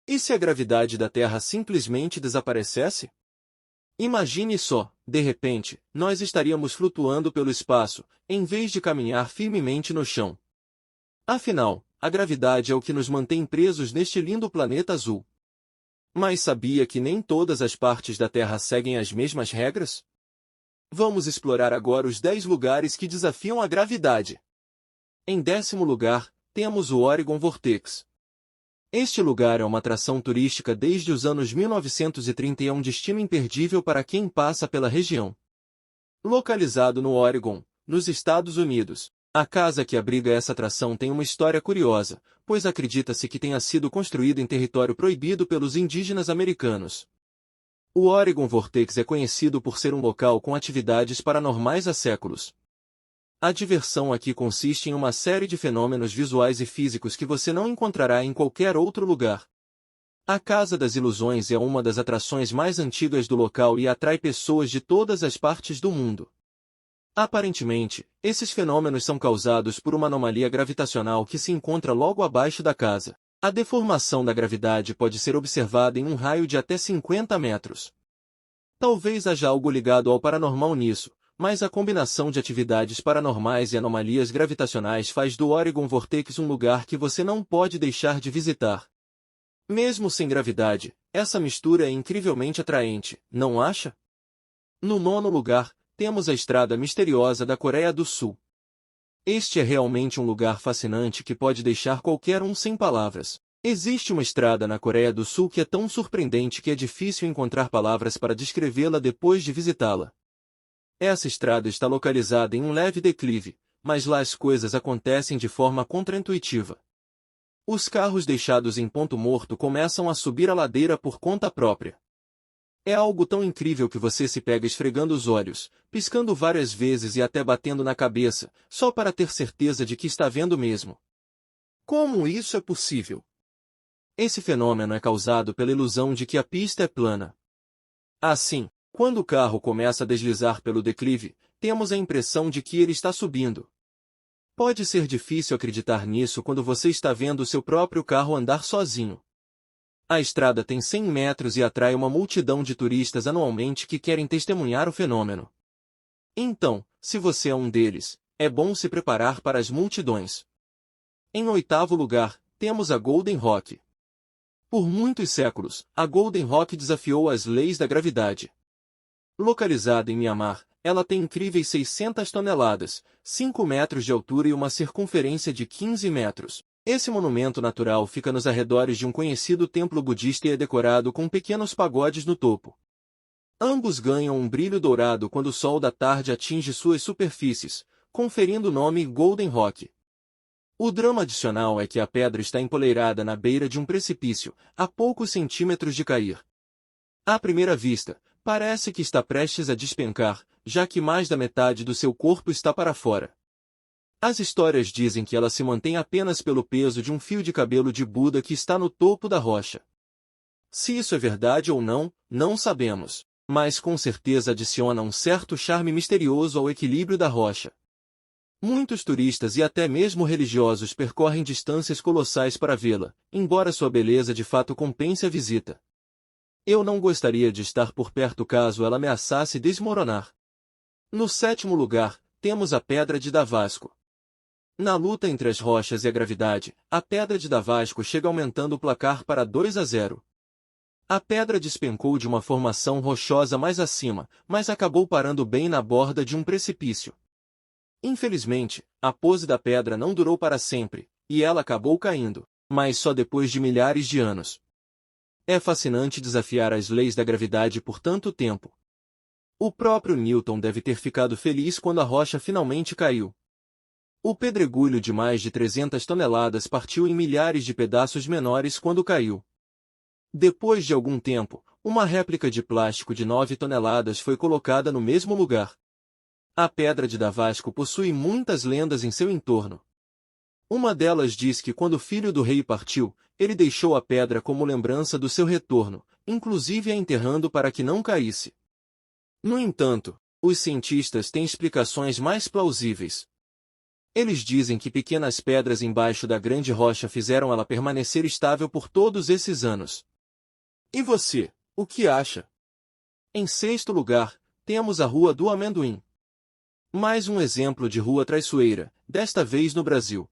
E se a gravidade da Terra simplesmente desaparecesse? Imagine só, de repente, nós estaríamos flutuando pelo espaço, em vez de caminhar firmemente no chão. Afinal, a gravidade é o que nos mantém presos neste lindo planeta azul. Mas sabia que nem todas as partes da Terra seguem as mesmas regras? Vamos explorar agora os 10 lugares que desafiam a gravidade. Em 10º lugar, temos o Oregon Vortex. Este lugar é uma atração turística desde os anos 1930 e é um destino imperdível para quem passa pela região. Localizado no Oregon, nos Estados Unidos, a casa que abriga essa atração tem uma história curiosa, pois acredita-se que tenha sido construída em território proibido pelos indígenas americanos. O Oregon Vortex é conhecido por ser um local com atividades paranormais há séculos. A diversão aqui consiste em uma série de fenômenos visuais e físicos que você não encontrará em qualquer outro lugar. A Casa das Ilusões é uma das atrações mais antigas do local e atrai pessoas de todas as partes do mundo. Aparentemente, esses fenômenos são causados por uma anomalia gravitacional que se encontra logo abaixo da casa. A deformação da gravidade pode ser observada em um raio de até 50 metros. Talvez haja algo ligado ao paranormal nisso, mas a combinação de atividades paranormais e anomalias gravitacionais faz do Oregon Vortex um lugar que você não pode deixar de visitar. Mesmo sem gravidade, essa mistura é incrivelmente atraente, não acha? No 9º lugar, temos a Estrada Misteriosa da Coreia do Sul. Este é realmente um lugar fascinante que pode deixar qualquer um sem palavras. Existe uma estrada na Coreia do Sul que é tão surpreendente que é difícil encontrar palavras para descrevê-la depois de visitá-la. Essa estrada está localizada em um leve declive, mas lá as coisas acontecem de forma contraintuitiva. Os carros deixados em ponto morto começam a subir a ladeira por conta própria. É algo tão incrível que você se pega esfregando os olhos, piscando várias vezes e até batendo na cabeça, só para ter certeza de que está vendo mesmo. Como isso é possível? Esse fenômeno é causado pela ilusão de que a pista é plana. Assim, quando o carro começa a deslizar pelo declive, temos a impressão de que ele está subindo. Pode ser difícil acreditar nisso quando você está vendo o seu próprio carro andar sozinho. A estrada tem 100 metros e atrai uma multidão de turistas anualmente que querem testemunhar o fenômeno. Então, se você é um deles, é bom se preparar para as multidões. Em 8º lugar, temos a Golden Rock. Por muitos séculos, a Golden Rock desafiou as leis da gravidade. Localizada em Mianmar, ela tem incríveis 600 toneladas, 5 metros de altura e uma circunferência de 15 metros. Esse monumento natural fica nos arredores de um conhecido templo budista e é decorado com pequenos pagodes no topo. Ambos ganham um brilho dourado quando o sol da tarde atinge suas superfícies, conferindo o nome Golden Rock. O drama adicional é que a pedra está empoleirada na beira de um precipício, a poucos centímetros de cair. À primeira vista, parece que está prestes a despencar, já que mais da metade do seu corpo está para fora. As histórias dizem que ela se mantém apenas pelo peso de um fio de cabelo de Buda que está no topo da rocha. Se isso é verdade ou não, não sabemos, mas com certeza adiciona um certo charme misterioso ao equilíbrio da rocha. Muitos turistas e até mesmo religiosos percorrem distâncias colossais para vê-la, embora sua beleza de fato compense a visita. Eu não gostaria de estar por perto caso ela ameaçasse desmoronar. No 7º lugar, temos a Pedra de Damasco. Na luta entre as rochas e a gravidade, a Pedra de Damasco chega aumentando o placar para 2-0. A pedra despencou de uma formação rochosa mais acima, mas acabou parando bem na borda de um precipício. Infelizmente, a pose da pedra não durou para sempre, e ela acabou caindo, mas só depois de milhares de anos. É fascinante desafiar as leis da gravidade por tanto tempo. O próprio Newton deve ter ficado feliz quando a rocha finalmente caiu. O pedregulho de mais de 300 toneladas partiu em milhares de pedaços menores quando caiu. Depois de algum tempo, uma réplica de plástico de 9 toneladas foi colocada no mesmo lugar. A Pedra de Damasco possui muitas lendas em seu entorno. Uma delas diz que quando o filho do rei partiu, ele deixou a pedra como lembrança do seu retorno, inclusive a enterrando para que não caísse. No entanto, os cientistas têm explicações mais plausíveis. Eles dizem que pequenas pedras embaixo da grande rocha fizeram ela permanecer estável por todos esses anos. E você, o que acha? Em sexto lugar, temos a Rua do Amendoim. Mais um exemplo de rua traiçoeira, desta vez no Brasil.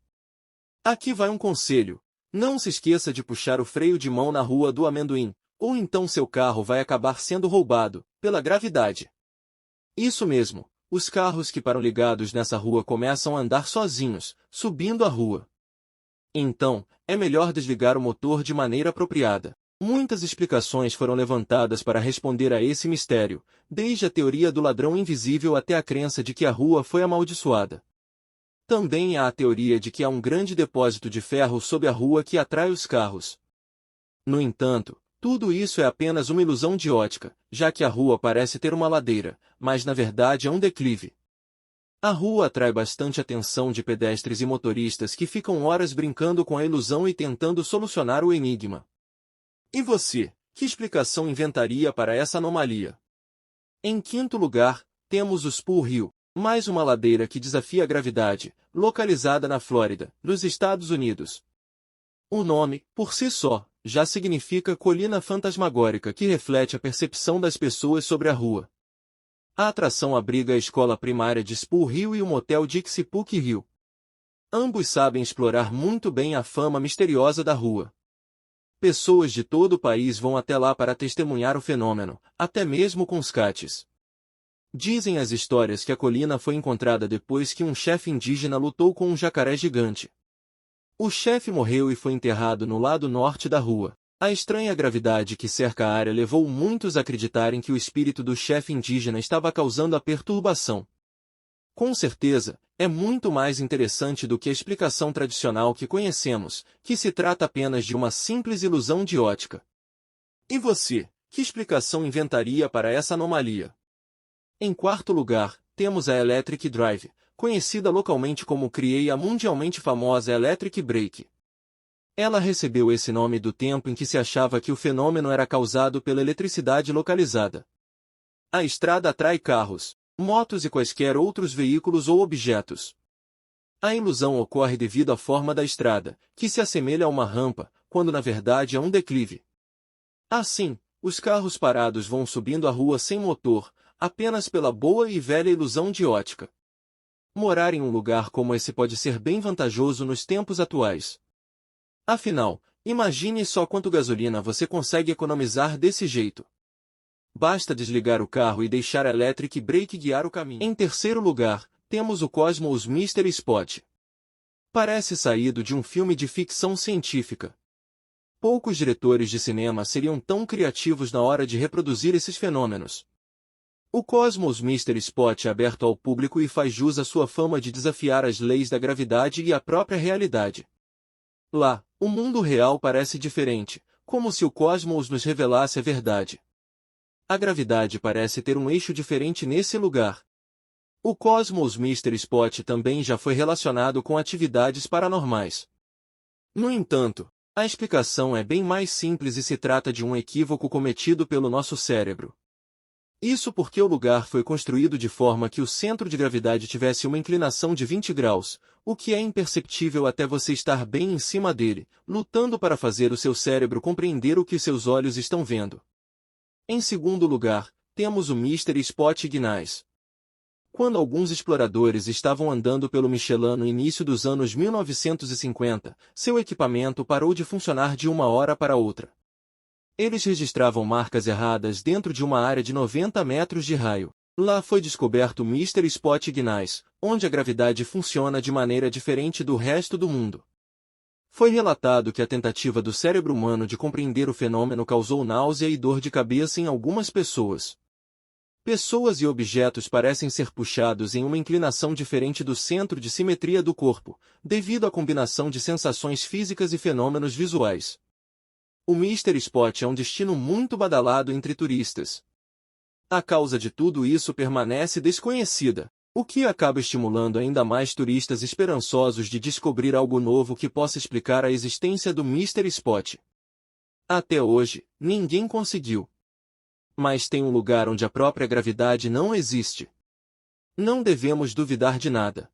Aqui vai um conselho: não se esqueça de puxar o freio de mão na Rua do Amendoim, ou então seu carro vai acabar sendo roubado, pela gravidade. Isso mesmo, os carros que param ligados nessa rua começam a andar sozinhos, subindo a rua. Então, é melhor desligar o motor de maneira apropriada. Muitas explicações foram levantadas para responder a esse mistério, desde a teoria do ladrão invisível até a crença de que a rua foi amaldiçoada. Também há a teoria de que há um grande depósito de ferro sob a rua que atrai os carros. No entanto, tudo isso é apenas uma ilusão de ótica, já que a rua parece ter uma ladeira, mas na verdade é um declive. A rua atrai bastante atenção de pedestres e motoristas que ficam horas brincando com a ilusão e tentando solucionar o enigma. E você, que explicação inventaria para essa anomalia? Em quinto lugar, temos o Spool Hill, mais uma ladeira que desafia a gravidade, localizada na Flórida, nos Estados Unidos. O nome, por si só, já significa colina fantasmagórica que reflete a percepção das pessoas sobre a rua. A atração abriga a escola primária de Spool Hill e o motel Dixie Puck Hill. Ambos sabem explorar muito bem a fama misteriosa da rua. Pessoas de todo o país vão até lá para testemunhar o fenômeno, até mesmo com os cates. Dizem as histórias que a colina foi encontrada depois que um chefe indígena lutou com um jacaré gigante. O chefe morreu e foi enterrado no lado norte da rua. A estranha gravidade que cerca a área levou muitos a acreditarem que o espírito do chefe indígena estava causando a perturbação. Com certeza, é muito mais interessante do que a explicação tradicional que conhecemos, que se trata apenas de uma simples ilusão de ótica. E você, que explicação inventaria para essa anomalia? Em quarto lugar, temos a Electric Drive, conhecida localmente como CRIE e a mundialmente famosa Electric Brake. Ela recebeu esse nome do tempo em que se achava que o fenômeno era causado pela eletricidade localizada. A estrada atrai carros, motos e quaisquer outros veículos ou objetos. A ilusão ocorre devido à forma da estrada, que se assemelha a uma rampa, quando na verdade é um declive. Assim, os carros parados vão subindo a rua sem motor, apenas pela boa e velha ilusão de ótica. Morar em um lugar como esse pode ser bem vantajoso nos tempos atuais. Afinal, imagine só quanto gasolina você consegue economizar desse jeito. Basta desligar o carro e deixar a Electric Brake guiar o caminho. Em terceiro lugar, temos o Cosmos Mystery Spot. Parece saído de um filme de ficção científica. Poucos diretores de cinema seriam tão criativos na hora de reproduzir esses fenômenos. O Cosmos Mystery Spot é aberto ao público e faz jus à sua fama de desafiar as leis da gravidade e a própria realidade. Lá, o mundo real parece diferente, como se o cosmos nos revelasse a verdade. A gravidade parece ter um eixo diferente nesse lugar. O Cosmos Mystery Spot também já foi relacionado com atividades paranormais. No entanto, a explicação é bem mais simples e se trata de um equívoco cometido pelo nosso cérebro. Isso porque o lugar foi construído de forma que o centro de gravidade tivesse uma inclinação de 20 graus, o que é imperceptível até você estar bem em cima dele, lutando para fazer o seu cérebro compreender o que seus olhos estão vendo. Em segundo lugar, temos o Mystery Spot Ignice. Quando alguns exploradores estavam andando pelo Michelin no início dos anos 1950, seu equipamento parou de funcionar de uma hora para outra. Eles registravam marcas erradas dentro de uma área de 90 metros de raio. Lá foi descoberto o Mystery Spot Ignice, onde a gravidade funciona de maneira diferente do resto do mundo. Foi relatado que a tentativa do cérebro humano de compreender o fenômeno causou náusea e dor de cabeça em algumas pessoas. Pessoas e objetos parecem ser puxados em uma inclinação diferente do centro de simetria do corpo, devido à combinação de sensações físicas e fenômenos visuais. O Mystery Spot é um destino muito badalado entre turistas. A causa de tudo isso permanece desconhecida, o que acaba estimulando ainda mais turistas esperançosos de descobrir algo novo que possa explicar a existência do Mystery Spot. Até hoje, ninguém conseguiu. Mas tem um lugar onde a própria gravidade não existe. Não devemos duvidar de nada.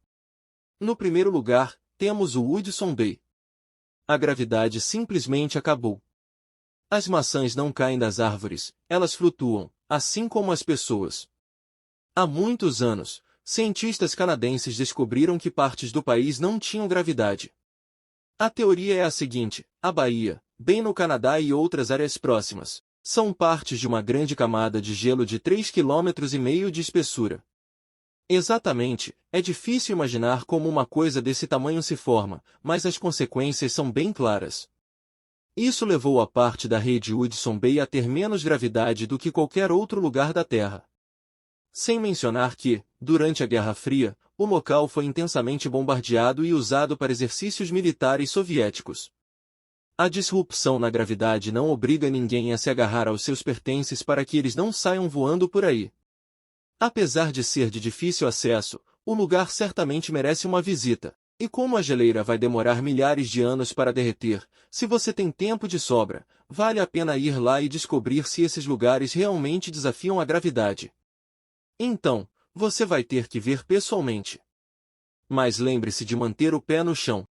No primeiro lugar, temos o Hudson Bay. A gravidade simplesmente acabou. As maçãs não caem das árvores, elas flutuam, assim como as pessoas. Há muitos anos, cientistas canadenses descobriram que partes do país não tinham gravidade. A teoria é a seguinte: a Bahia, bem no Canadá e outras áreas próximas, são partes de uma grande camada de gelo de 3,5 km de espessura. Exatamente, é difícil imaginar como uma coisa desse tamanho se forma, mas as consequências são bem claras. Isso levou a parte da rede Hudson Bay a ter menos gravidade do que qualquer outro lugar da Terra. Sem mencionar que, durante a Guerra Fria, o local foi intensamente bombardeado e usado para exercícios militares soviéticos. A disrupção na gravidade não obriga ninguém a se agarrar aos seus pertences para que eles não saiam voando por aí. Apesar de ser de difícil acesso, o lugar certamente merece uma visita. E como a geleira vai demorar milhares de anos para derreter, se você tem tempo de sobra, vale a pena ir lá e descobrir se esses lugares realmente desafiam a gravidade. Então, você vai ter que ver pessoalmente. Mas lembre-se de manter o pé no chão.